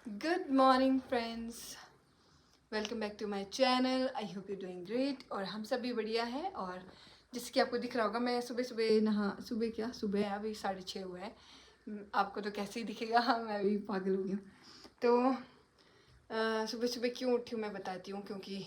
Good morning friends, welcome back to my channel. I hope you doing great. और हम सब भी बढ़िया हैं। और जैसे कि आपको दिख रहा होगा, मैं सुबह सुबह है, अभी 6:30 हुए हैं। आपको तो कैसे ही दिखेगा, मैं भी पागल हो गई हूँ। तो सुबह सुबह क्यों उठी हूँ मैं बताती हूँ। क्योंकि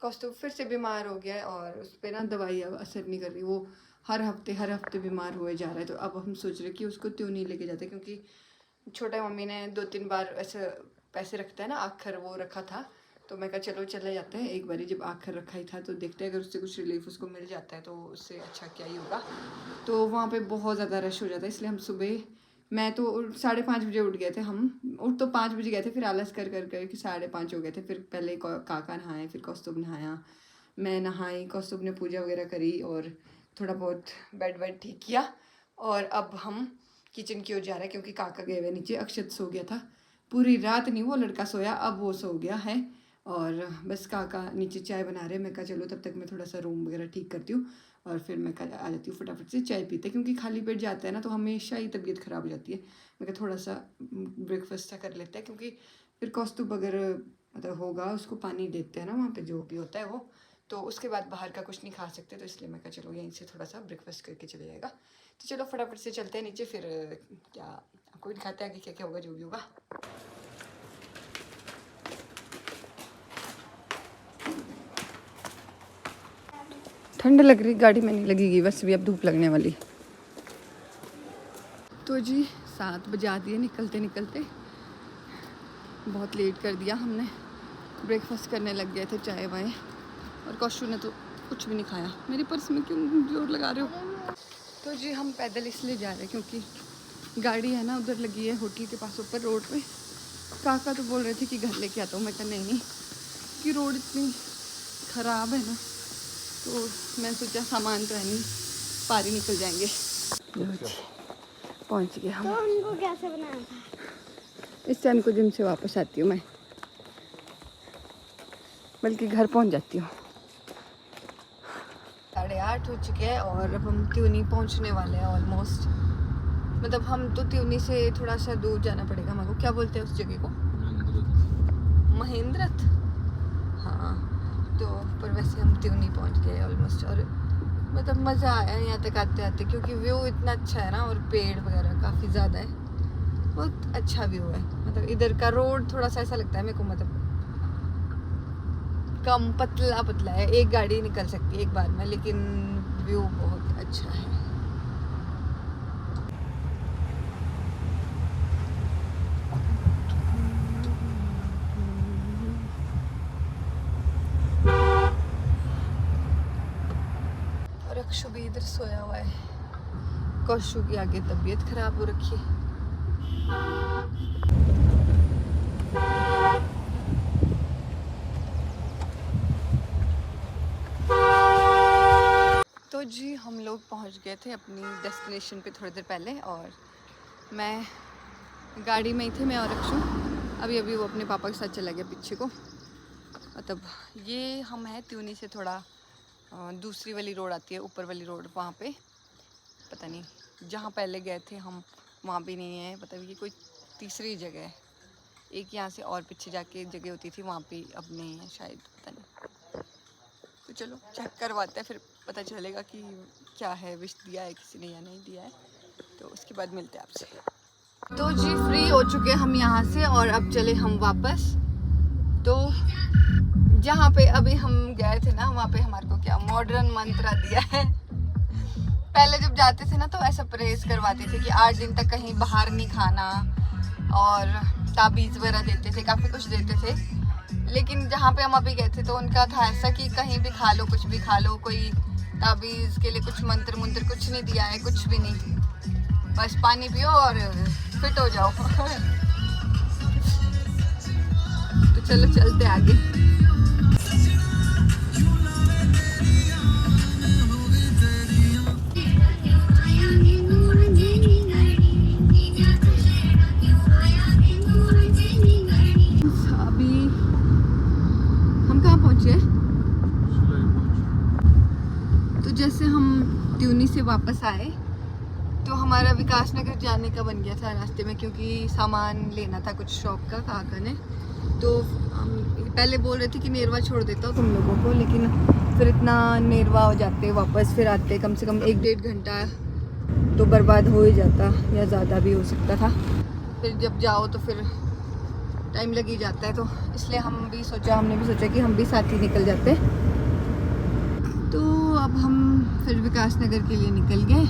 कौस्तुभ फिर से बीमार हो गया है और उस पर ना दवाई अब असर नहीं कर रही। वो हर हफ्ते बीमार हुए जा रहा है। तो अब हम सोच रहे कि उसको त्यों नहीं लेके जाते, क्योंकि छोटा मम्मी ने 2-3 बार ऐसे पैसे रखता है ना, आखिर वो रखा था। तो मैं कहा चलो चले जाते हैं एक बारी, जब आखिर रखा ही था तो देखते हैं अगर उससे कुछ रिलीफ उसको मिल जाता है तो उससे अच्छा क्या ही होगा। तो वहाँ पे बहुत ज़्यादा रश हो जाता है, इसलिए हम सुबह, मैं तो 5:30 बजे उठ गए थे। हम उठ तो 5 बजे गए थे, फिर आलस कर कि 5:30 हो गए थे। फिर पहले काका नहाए, फिर कौस्तुभ नहाया, मैं नहाई, कौस्तुभ ने पूजा वगैरह करी और थोड़ा बहुत बेड वेड ठीक किया। और अब हम किचन की ओर जा रहे हैं, क्योंकि काका गए हुए नीचे। अक्षत सो गया था पूरी रात, नहीं वो लड़का सोया, अब वो सो गया है। और बस काका नीचे चाय बना रहे हैं। मैं कहा चलो तब तक मैं थोड़ा सा रूम वगैरह ठीक करती हूँ और फिर मैं आ जाती हूँ फटाफट से चाय पीते, क्योंकि खाली पेट जाता है ना तो हमेशा ही तबीयत ख़राब हो जाती है। मैं कहा थोड़ा सा ब्रेकफास्ट सा कर लेते हैं, क्योंकि फिर कौस्तुभ अगर मतलब होगा, उसको पानी देते हैं ना वहाँ पे जो भी होता है वो, तो उसके बाद बाहर का कुछ नहीं खा सकते। तो इसलिए मैं कहा चलो यहीं से थोड़ा सा ब्रेकफास्ट करके चले जाएगा। तो चलो फटाफट से चलते हैं नीचे, फिर क्या आपको भी दिखाते हैं कि क्या क्या होगा, जो भी होगा। ठंड लग रही, गाड़ी में नहीं लगेगी बस, भी अब धूप लगने वाली। तो जी 7 बजा दिए निकलते निकलते, बहुत लेट कर दिया हमने। ब्रेकफास्ट करने लग गए थे, चाय वाय, और कौशु ने तो कुछ भी नहीं खाया। मेरे पर्स में क्यों जोर लगा रहे हो। तो जी हम पैदल इसलिए जा रहे हैं क्योंकि गाड़ी है ना उधर लगी है होटल के पास ऊपर रोड पे। काका तो बोल रहे थे कि घर लेके आता हूँ, मैं कहा नहीं कि रोड इतनी ख़राब है ना, तो मैं सोचा सामान तो है नहीं, पार ही निकल जाएंगे। पहुँच गए हम। तो उनको कैसे बनाया था? इस टाइम को जिम से वापस आती हूँ मैं, बल्कि घर पहुँच जाती हूँ। 8:30 हो चुके हैं और अब हम त्यूनी पहुँचने वाले हैं ऑलमोस्ट। मतलब हम तो त्यूनी से थोड़ा सा दूर जाना पड़ेगा हमारे को। क्या बोलते हैं उस जगह को? महेंद्रथ। हाँ, तो पर वैसे हम त्यूनी पहुँच गए ऑलमोस्ट। और मतलब मज़ा आया यहाँ तक आते आते, क्योंकि व्यू इतना अच्छा है ना, और पेड़ वगैरह काफ़ी ज़्यादा है, बहुत अच्छा व्यू है। मतलब इधर का रोड थोड़ा सा ऐसा लगता है मेरे को, मतलब कम पतला है, एक गाड़ी निकल सकती है एक बार में, लेकिन व्यू बहुत अच्छा है। और अक्षु भी इधर सोया हुआ है। कौशु की आगे तबीयत खराब हो रखी है। तो जी हम लोग पहुंच गए थे अपनी डेस्टिनेशन पे थोड़ी देर पहले, और मैं गाड़ी में ही थे, मैं और अक्षु। अभी वो अपने पापा के साथ चला गया पीछे को। मतलब ये हम हैं त्यूनी से थोड़ा दूसरी वाली रोड आती है, ऊपर वाली रोड, वहाँ पे पता नहीं जहाँ पहले गए थे हम वहाँ भी नहीं है, पता ये कोई तीसरी जगह है। एक यहाँ से और पीछे जाके जगह होती थी, वहाँ पे अब नहीं है शायद, पता नहीं। तो चलो चेक करवाते हैं, फिर पता चलेगा कि क्या है, विश दिया है किसी ने या नहीं दिया है, तो उसके बाद मिलते हैं आपसे। तो जी फ्री हो चुके हम यहाँ से, और अब चले हम वापस। तो जहाँ पे अभी हम गए थे ना, वहाँ पे हमारे को क्या मॉडर्न मंत्र दिया है। पहले जब जाते थे ना तो ऐसा परहेज करवाते थे कि 8 दिन तक कहीं बाहर नहीं खाना, और ताबीज़ वगैरह देते थे, काफ़ी कुछ देते थे। लेकिन जहाँ पे हम अभी गए थे तो उनका था ऐसा कि कहीं भी खा लो, कुछ भी खा लो, कोई ताबीज़ के लिए कुछ मंत्र कुछ नहीं दिया है, कुछ भी नहीं, बस पानी पियो और फिट हो जाओ। तो चलो चलते आगे। अभी हम कहाँ पहुँचे? तो जैसे हम त्यूनी से वापस आए तो हमारा विकास नगर जाने का बन गया था रास्ते में, क्योंकि सामान लेना था कुछ शॉप का काका ने। तो हम पहले बोल रहे थे कि नेरवा छोड़ देता हूँ तुम लोगों को, लेकिन फिर इतना नेरवा हो जाते वापस, फिर आते कम से कम 1-1.5 घंटा तो बर्बाद हो ही जाता, या ज़्यादा भी हो सकता था। फिर जब जाओ तो फिर टाइम लग ही जाता है, तो इसलिए हमने भी सोचा कि हम भी साथ ही निकल जाते। तो अब हम फिर विकास नगर के लिए निकल गए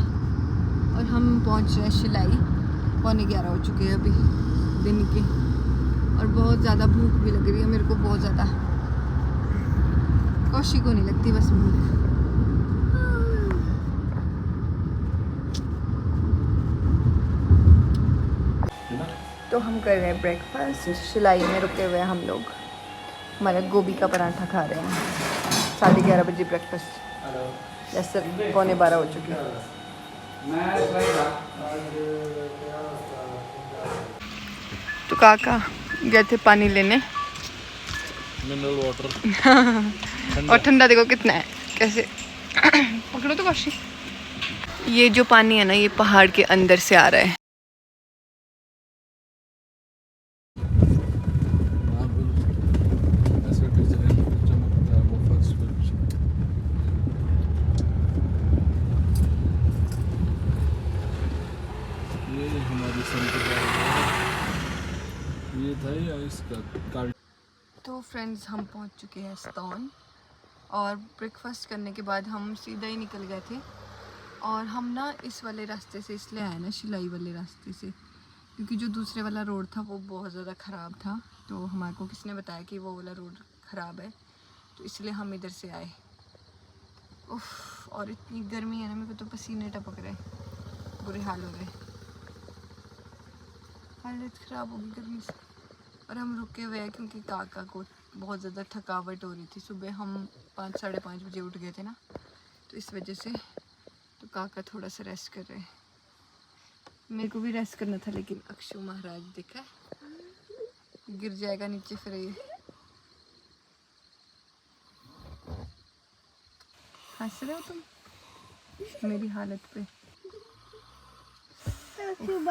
और हम पहुंच रहे हैं शिलाई। 11:15 हो चुके हैं अभी दिन के, और बहुत ज़्यादा भूख भी लग रही है मेरे को, बहुत ज़्यादा। कौशी को नहीं लगती बस भूख। तो हम कर रहे हैं ब्रेकफास्ट, शिलाई में रुके हुए हैं हम लोग। हमारा गोभी का पराठा खा रहे हैं। 11:30 बजे ब्रेकफास्ट, जैसे 11:15 हो चुके हैं। तो काका गए थे पानी लेने, मिनरल वाटर। और ठंडा देखो कितना है, कैसे पकड़ो तो कौशी। ये जो पानी है ना, ये पहाड़ के अंदर से आ रहा है। ये था या इसका कार्ड। तो फ्रेंड्स हम पहुंच चुके हैं स्तौन, और ब्रेकफास्ट करने के बाद हम सीधा ही निकल गए थे। और हम ना इस वाले रास्ते से इसलिए आए ना, शिलाई वाले रास्ते से, क्योंकि जो दूसरे वाला रोड था वो बहुत ज़्यादा ख़राब था। तो हमारे को किसने बताया कि वो वाला रोड ख़राब है, तो इसलिए हम इधर से आए। उफ, और इतनी गर्मी है ना, मेरे को तो पसीने टपक रहे, बुरे हाल हो गए, हालत ख़राब होगी गर्मी से। और हम रुके हुए हैं क्योंकि काका को बहुत ज़्यादा थकावट हो रही थी। सुबह हम 5-5:30 बजे उठ गए थे ना, तो इस वजह से तो काका थोड़ा सा रेस्ट कर रहे हैं। मेरे को भी रेस्ट करना था, लेकिन अक्षु महाराज देखा गिर जाएगा नीचे फिर ये। हंस रहे हो तुम मेरी हालत पे,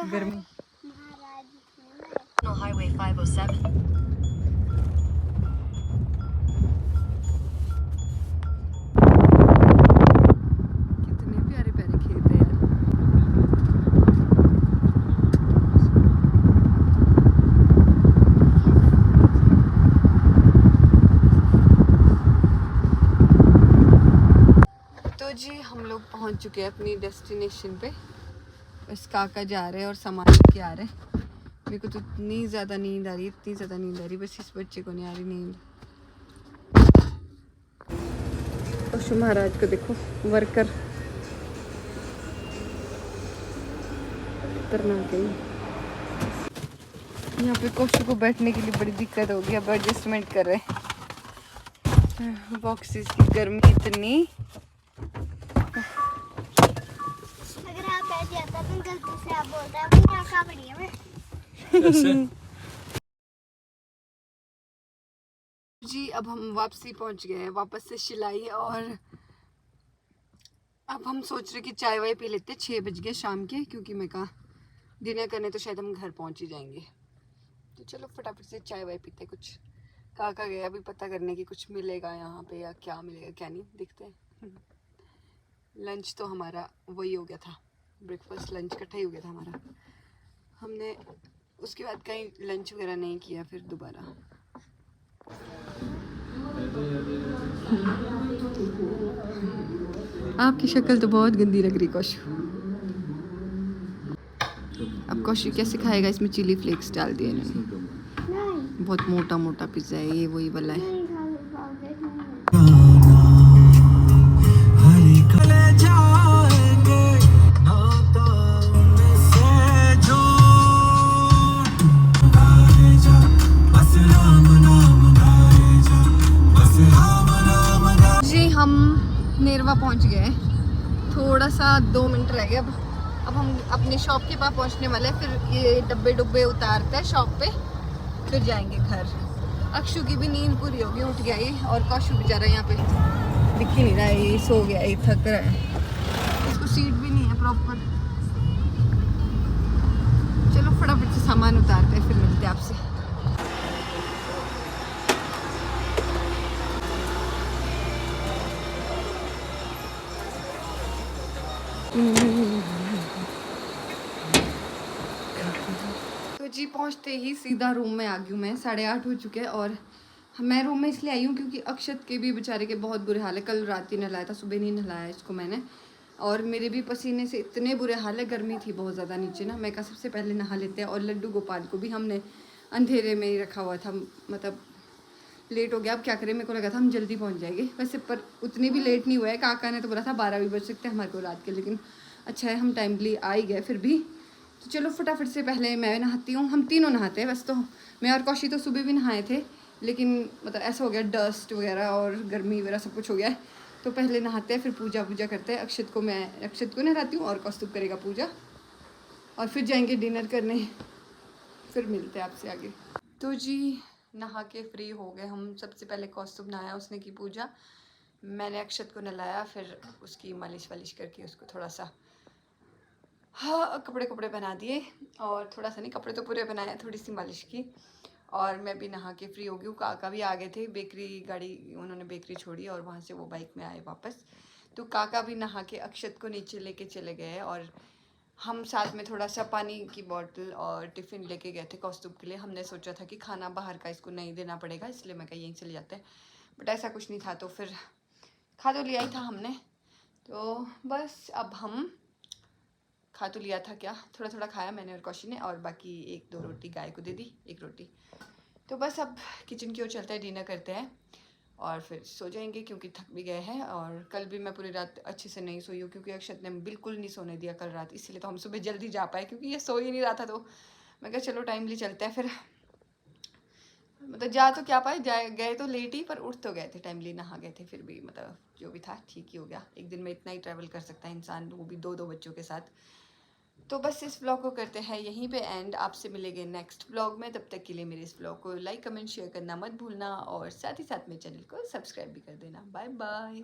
गर्मी। Highway 507. कितने प्यारे प्यारे खेत है यार। तो जी हम लोग पहुंच चुके हैं अपनी डेस्टिनेशन पे। बस काका जा रहे हैं और सामान लेके आ रहे हैं। मेरे को तो इतनी ज़्यादा नींद आ रही, बस इस बच्चे को नहीं आ रही नींद। अक्षु महाराज को देखो, वर्कर खतरनाक है। यहाँ पे कौशु को बैठने के लिए बड़ी दिक्कत होगी, अब एडजस्टमेंट कर रहे हैं। बॉक्सेस की गर्मी इतनी, अगर आप बैठ जाता तो गलती से आप बोलते हैं अपनी आँखें बड़ी है मैं। जी अब हम वापसी पहुंच गए हैं, वापस से शिलाई। और अब हम सोच रहे कि चाय वाय पी लेते। 6 बज गए शाम के, क्योंकि मैं कहा डिनर करने तो शायद हम घर पहुंच ही जाएंगे। तो चलो फटाफट से चाय वाय पीते। कुछ काका गया अभी पता करने की कुछ मिलेगा यहाँ पे या क्या मिलेगा क्या नहीं, देखते हैं। लंच तो हमारा वही हो गया था, ब्रेकफास्ट लंच इकट्ठा ही हो गया था हमारा। हमने उसके बाद कहीं लंच वगैरह नहीं किया फिर दोबारा। आपकी शक्ल तो बहुत गंदी लग रही कौशु। अब कौशु कैसे खाएगा, इसमें चिली फ्लेक्स डाल दिए इन्होंने। बहुत मोटा मोटा पिज्ज़ा है ये, वही वाला है। जी हम नेरवा पहुंच गए, थोड़ा सा 2 मिनट रह गए। अब हम अपने शॉप के पास पहुंचने वाले हैं। फिर ये डब्बे डुब्बे उतारते हैं शॉप पे, फिर जाएंगे घर। अक्षु की भी नींद पूरी होगी, उठ गया ये। और कौशु बेचारा यहाँ पे दिख ही नहीं रहा है, ये सो गया, ये थक रहा है। इसको सीट भी नहीं है प्रॉपर। फटाफट से सामान उतारते हैं, फिर मिलते हैं आपसे। तो जी पहुंचते ही सीधा रूम में आ गई हूँ मैं। 8:30 हो चुके हैं और मैं रूम में इसलिए आई हूँ क्योंकि अक्षत के भी बेचारे के बहुत बुरे हाल है। कल रात ही नहलाया था, सुबह नहीं नहलाया इसको मैंने। और मेरे भी पसीने से इतने बुरे हाल है, गर्मी थी बहुत ज़्यादा नीचे ना। मैं कहा सबसे पहले नहा लेते हैं। और लड्डू गोपाल को भी हमने अंधेरे में ही रखा हुआ था, मतलब लेट हो गया। अब क्या करें, मेरे को लगा था हम जल्दी पहुंच जाएंगे वैसे, पर उतनी भी लेट नहीं हुआ है। काका ने तो बोला था 12 भी बज सकते हैं हमारे को रात के, लेकिन अच्छा है हम टाइमली आ ही गए फिर भी। तो चलो फटाफट से पहले मैं नहाती हूँ। हम तीनों नहाते हैं वैसे तो, मैं और कौशी तो सुबह भी नहाए थे, लेकिन मतलब ऐसा हो गया डस्ट वगैरह और गर्मी वगैरह सब कुछ हो गया है। तो पहले नहाते हैं, फिर पूजा करते हैं। अक्षत को नहलाती हूँ और कौस्तुभ करेगा पूजा, और फिर जाएंगे डिनर करने। फिर मिलते हैं आपसे आगे। तो जी नहा के फ्री हो गए हम। सबसे पहले कौस्तुभ नहाया, उसने की पूजा, मैंने अक्षत को नहलाया, फिर उसकी मालिश वालिश करके उसको थोड़ा सा कपड़े पहना दिए। और थोड़ा सा नहीं, कपड़े तो पूरे बनाए, थोड़ी सी मालिश की। और मैं भी नहा के फ्री हो गई हूँ। काका भी आ गए थे, बेकरी गाड़ी उन्होंने बेकरी छोड़ी और वहाँ से वो बाइक में आए वापस। तो काका भी नहा के अक्षत को नीचे लेके चले गए। और हम साथ में थोड़ा सा पानी की बोतल और टिफ़िन लेके गए थे कौस्तुभ के लिए। हमने सोचा था कि खाना बाहर का इसको नहीं देना पड़ेगा, इसलिए मैं कहीं यहीं चले जाते हैं, बट ऐसा कुछ नहीं था। तो फिर खा तो लिया ही था हमने। तो बस अब हम खा तो लिया था, क्या थोड़ा खाया मैंने और कौशी ने, और बाकी 1-2 रोटी गाय को दे दी, 1 रोटी। तो बस अब किचन की ओर चलते हैं, डिनर करते हैं और फिर सो जाएंगे क्योंकि थक भी गए हैं। और कल भी मैं पूरी रात अच्छे से नहीं सोई हूँ क्योंकि अक्षत ने बिल्कुल नहीं सोने दिया कल रात, इसीलिए तो हम सुबह जल्दी जा पाए, क्योंकि ये सो ही नहीं रहा था। तो मैं कहा चलो टाइमली चलते हैं। फिर मतलब जा तो क्या पाए, गए तो लेट ही, पर उठ तो गए थे, टाइमली नहा गए थे। फिर भी मतलब जो भी था ठीक ही हो गया। एक दिन में इतना ही ट्रैवल कर सकता है इंसान, वो भी 2-2 बच्चों के साथ। तो बस इस ब्लॉग को करते हैं यहीं पे एंड। आपसे मिलेंगे नेक्स्ट ब्लॉग में। तब तक के लिए मेरे इस ब्लॉग को लाइक कमेंट शेयर करना मत भूलना, और साथ ही साथ मेरे चैनल को सब्सक्राइब भी कर देना। Bye bye.